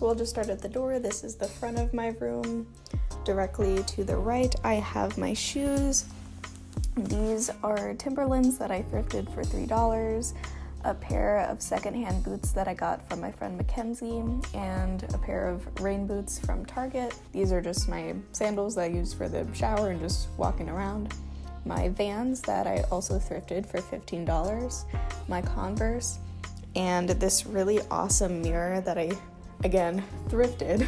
So we'll just start at the door. This is the front of my room. Directly to the right, I have my shoes. These are Timberlands that I thrifted for $3, a pair of secondhand boots that I got from my friend Mackenzie, and a pair of rain boots from Target. These are just my sandals that I use for the shower and just walking around. My Vans that I also thrifted for $15, my Converse, and this really awesome mirror that I again thrifted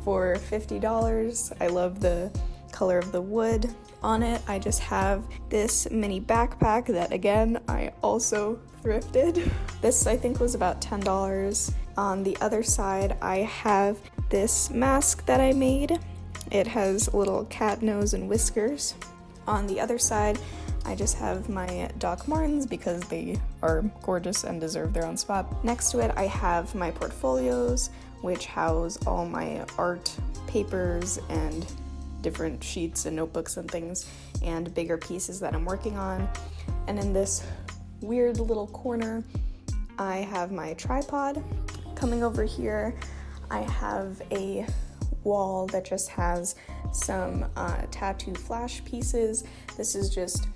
for $50. I love the color of the wood on it. I just have this mini backpack that again I also thrifted. This I think was about $10. On the other side I have this mask that I made. It has a little cat nose and whiskers. On the other side I just have my Doc Martens because they are gorgeous and deserve their own spot. Next to it I have my portfolios, which house all my art papers and different sheets and notebooks and things and bigger pieces that I'm working on. And in this weird little corner I have my tripod. Coming over here I have a wall that just has some tattoo flash pieces. This is just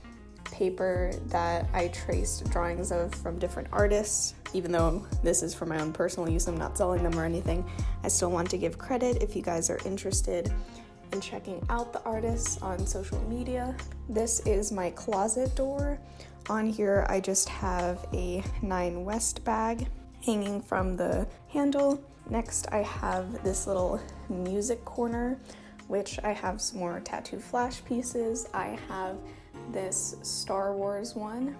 paper that I traced drawings of from different artists. Even though this is for my own personal use, I'm not selling them or anything, I still want to give credit if you guys are interested in checking out the artists on social media. This is my closet door. On here I just have a 9 West bag hanging from the handle. Next I have this little music corner, which I have some more tattoo flash pieces. I have this Star Wars one,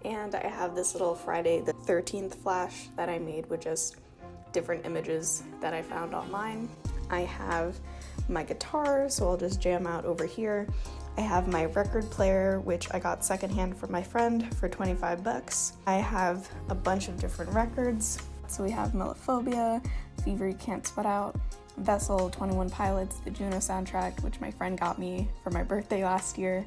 and I have this little Friday the 13th flash that I made with just different images that I found online. I have my guitar, so I'll just jam out over here. I have my record player, which I got secondhand from my friend for 25 bucks. I have a bunch of different records. So we have Mellophobia, Fever You Can't Sweat Out, Vessel, 21 Pilots, the Juno soundtrack, which my friend got me for my birthday last year.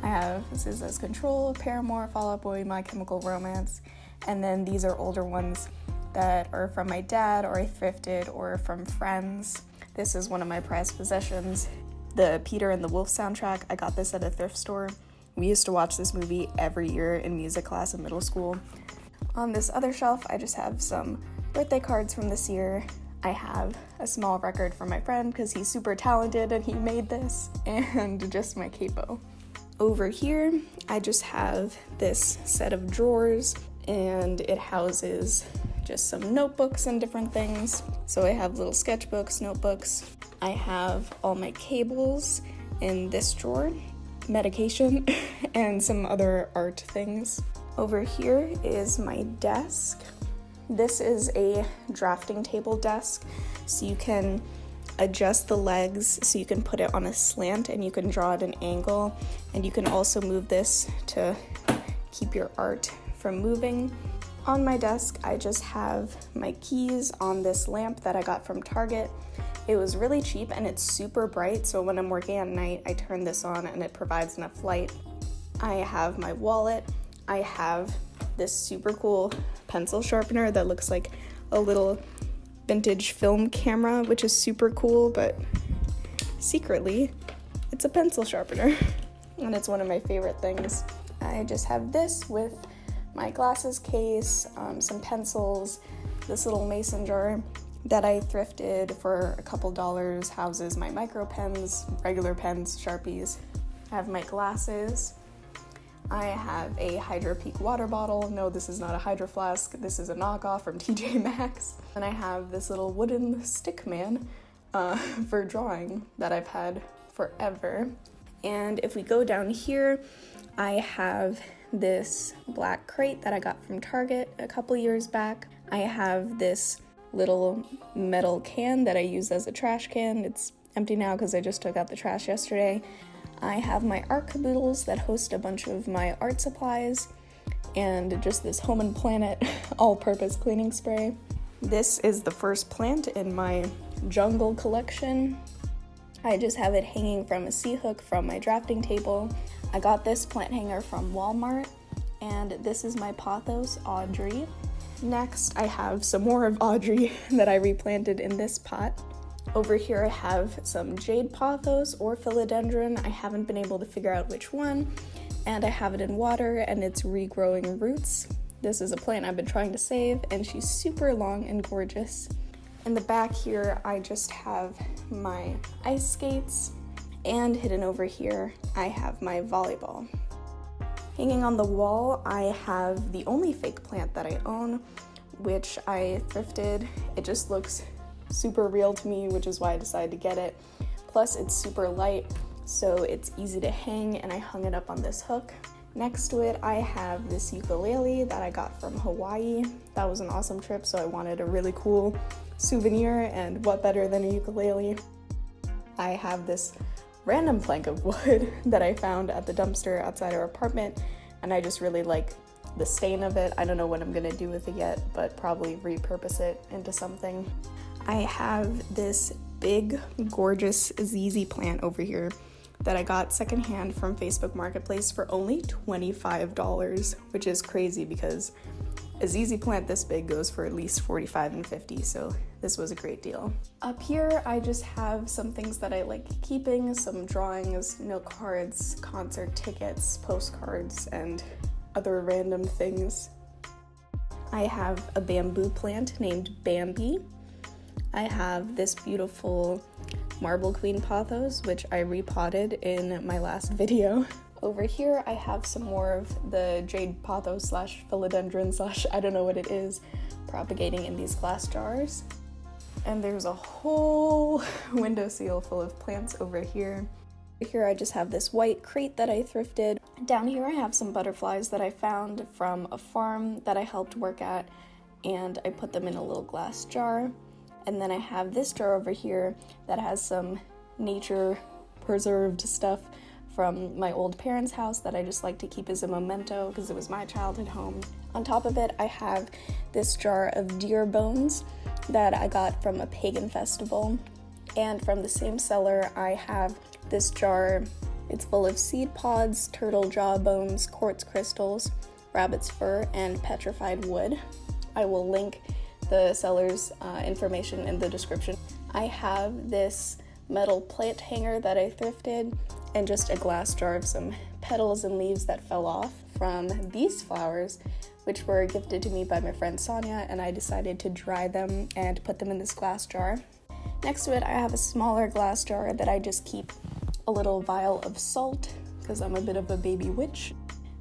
I have SZA's Control, Paramore, Fall Out Boy, My Chemical Romance, and then these are older ones that are from my dad or I thrifted or from friends. This is one of my prized possessions, the Peter and the Wolf soundtrack. I got this at a thrift store. We used to watch this movie every year in music class in middle school. On this other shelf, I just have some birthday cards from this year. I have a small record from my friend because he's super talented and he made this, and just my capo. Over here, I just have this set of drawers, and it houses just some notebooks and different things. So I have little sketchbooks, notebooks. I have all my cables in this drawer, medication, and some other art things. Over here is my desk. This is a drafting table desk, so you can adjust the legs so you can put it on a slant and you can draw at an angle, and you can also move this to keep your art from moving. On my desk, I just have my keys on this lamp that I got from Target. It was really cheap and it's super bright, so when I'm working at night, I turn this on and it provides enough light. I have my wallet. I have this super cool pencil sharpener that looks like a little vintage film camera, which is super cool, but secretly, it's a pencil sharpener, and it's one of my favorite things. I just have this with my glasses case, some pencils, this little mason jar that I thrifted for a couple dollars, houses my micro pens, regular pens, Sharpies. I have my glasses. I have a Hydro Peak water bottle. No, this is not a Hydro Flask. This is a knockoff from TJ Maxx. And I have this little wooden stick man for drawing that I've had forever. And if we go down here, I have this black crate that I got from Target a couple years back. I have this little metal can that I use as a trash can. It's empty now because I just took out the trash yesterday. I have my art caboodles that host a bunch of my art supplies, and just this Home and Planet all-purpose cleaning spray. This is the first plant in my jungle collection. I just have it hanging from a C-hook from my drafting table. I got this plant hanger from Walmart, and this is my pothos, Audrey. Next, I have some more of Audrey that I replanted in this pot. Over here I have some jade pothos or philodendron. I haven't been able to figure out which one, and I have it in water and it's regrowing roots. This is a plant I've been trying to save, and she's super long and gorgeous. In the back here, I just have my ice skates, and hidden over here, I have my volleyball. Hanging on the wall, I have the only fake plant that I own, which I thrifted. It just looks super real to me, which is why I decided to get it. Plus, it's super light, so it's easy to hang, and I hung it up on this hook. Next to it, I have this ukulele that I got from Hawaii. That was an awesome trip, so I wanted a really cool souvenir, and what better than a ukulele? I have this random plank of wood that I found at the dumpster outside our apartment, and I just really like the stain of it. I don't know what I'm gonna do with it yet, but probably repurpose it into something. I have this big, gorgeous ZZ plant over here that I got secondhand from Facebook Marketplace for only $25, which is crazy because a ZZ plant this big goes for at least $45 and $50, so this was a great deal. Up here, I just have some things that I like keeping, some drawings, note cards, concert tickets, postcards, and other random things. I have a bamboo plant named Bambi. I have this beautiful Marble Queen pothos, which I repotted in my last video. Over here, I have some more of the jade pothos slash philodendron slash I don't know what it is propagating in these glass jars. And there's a whole windowsill full of plants over here. Here I just have this white crate that I thrifted. Down here I have some butterflies that I found from a farm that I helped work at, and I put them in a little glass jar. And then I have this jar over here that has some nature preserved stuff from my old parents' house that I just like to keep as a memento because it was my childhood home. On top of it, I have this jar of deer bones that I got from a pagan festival. And from the same seller, I have this jar. It's full of seed pods, turtle jaw bones, quartz crystals, rabbit's fur, and petrified wood. I will link the seller's information in the description. I have this metal plant hanger that I thrifted, and just a glass jar of some petals and leaves that fell off from these flowers, which were gifted to me by my friend Sonia, and I decided to dry them and put them in this glass jar. Next to it, I have a smaller glass jar that I just keep a little vial of salt, because I'm a bit of a baby witch.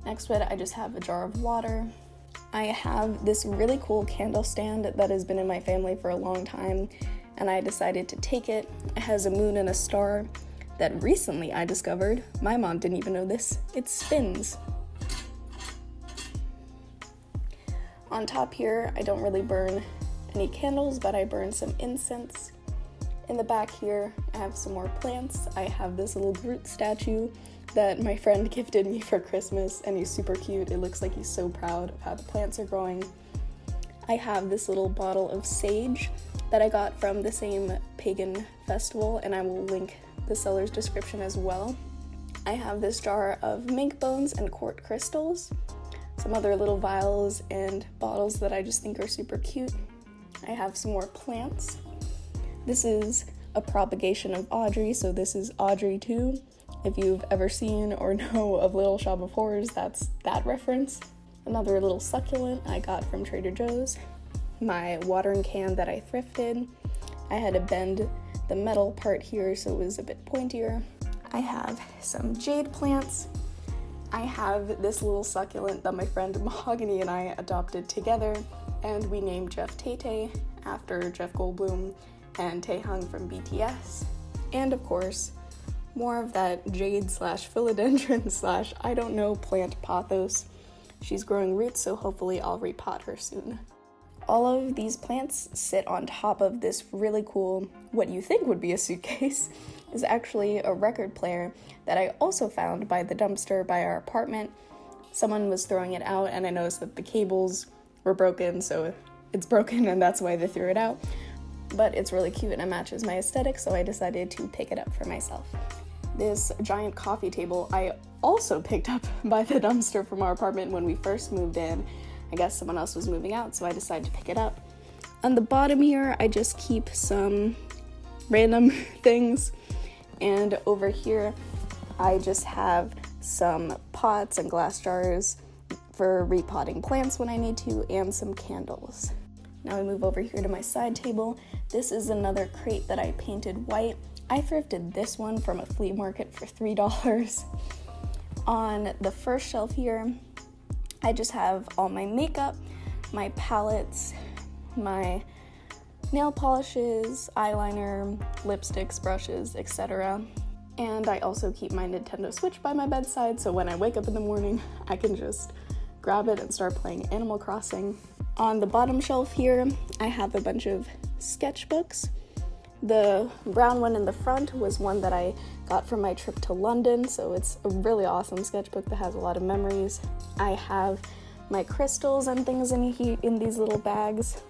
Next to it, I just have a jar of water. I have this really cool candle stand that has been in my family for a long time, and I decided to take it. It has a moon and a star that recently I discovered. My mom didn't even know this. It spins. On top here, I don't really burn any candles, but I burn some incense. In the back here, I have some more plants. I have this little Groot statue that my friend gifted me for Christmas, and he's super cute. It looks like he's so proud of how the plants are growing. I have this little bottle of sage that I got from the same pagan festival, and I will link the seller's description as well. I have this jar of mink bones and quartz crystals, some other little vials and bottles that I just think are super cute. I have some more plants. This is a propagation of Audrey, so this is Audrey 2. If you've ever seen or know of Little Shop of Horrors, that's that reference. Another little succulent I got from Trader Joe's. My watering can that I thrifted. I had to bend the metal part here so it was a bit pointier. I have some jade plants. I have this little succulent that my friend Mahogany and I adopted together, and we named Jeff Tay after Jeff Goldblum and Taehyung from BTS. And of course, more of that jade slash philodendron slash I don't know plant pothos. She's growing roots, so hopefully I'll repot her soon. all of these plants sit on top of this really cool, what you think would be a suitcase, is actually a record player that I also found by the dumpster by our apartment. Someone was throwing it out and I noticed that the cables were broken, so it's broken and that's why they threw it out. But it's really cute and it matches my aesthetic, so I decided to pick it up for myself. This giant coffee table I also picked up by the dumpster from our apartment when we first moved in. I guess someone else was moving out, so I decided to pick it up. On the bottom here, I just keep some random things. And over here, I just have some pots and glass jars for repotting plants when I need to, and some candles. Now I move over here to my side table. This is another crate that I painted white. I thrifted this one from a flea market for $3. On the first shelf here, I just have all my makeup, my palettes, my nail polishes, eyeliner, lipsticks, brushes, etc. And I also keep my Nintendo Switch by my bedside, so when I wake up in the morning, I can just grab it and start playing Animal Crossing. On the bottom shelf here, I have a bunch of sketchbooks. The brown one in the front was one that I got from my trip to London, so it's a really awesome sketchbook that has a lot of memories. I have my crystals and things in these little bags.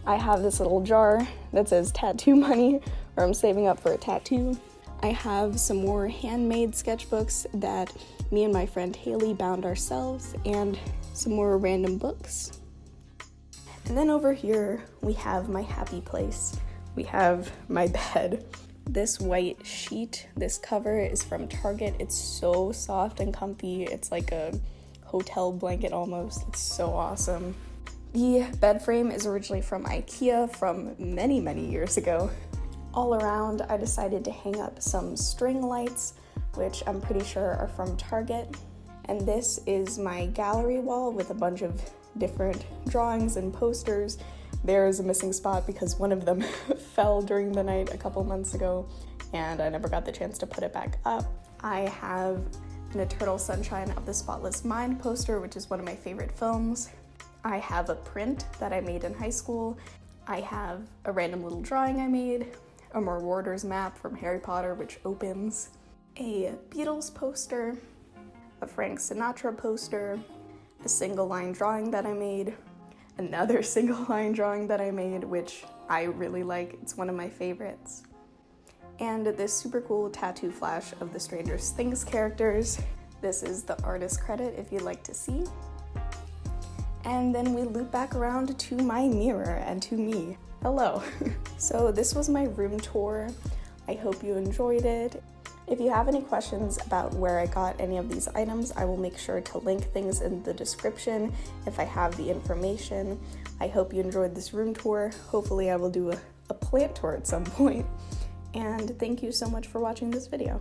I have this little jar that says tattoo money, or I'm saving up for a tattoo. I have some more handmade sketchbooks that me and my friend Haley bound ourselves, and some more random books. And then over here, we have my happy place. We have my bed. This white sheet, this cover is from Target. It's so soft and comfy. It's like a hotel blanket almost. It's so awesome. The bed frame is originally from IKEA from many, many years ago. All around, I decided to hang up some string lights, which I'm pretty sure are from Target. And this is my gallery wall with a bunch of different drawings and posters. There's a missing spot because one of them fell during the night a couple months ago, and I never got the chance to put it back up. I have an Eternal Sunshine of the Spotless Mind poster, which is one of my favorite films. I have a print that I made in high school. I have a random little drawing I made, a Marauders map from Harry Potter, which opens, a Beatles poster, a Frank Sinatra poster, a single line drawing that I made, another single line drawing that I made, which I really like. It's one of my favorites. And this super cool tattoo flash of the Stranger Things characters. This is the artist credit if you'd like to see. And then we loop back around to my mirror and to me. Hello. So this was my room tour. I hope you enjoyed it. If you have any questions about where I got any of these items, I will make sure to link things in the description if I have the information. I hope you enjoyed this room tour. Hopefully I will do a plant tour at some point. And thank you so much for watching this video.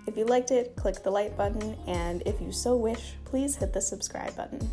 If you liked it, click the like button, and if you so wish, please hit the subscribe button.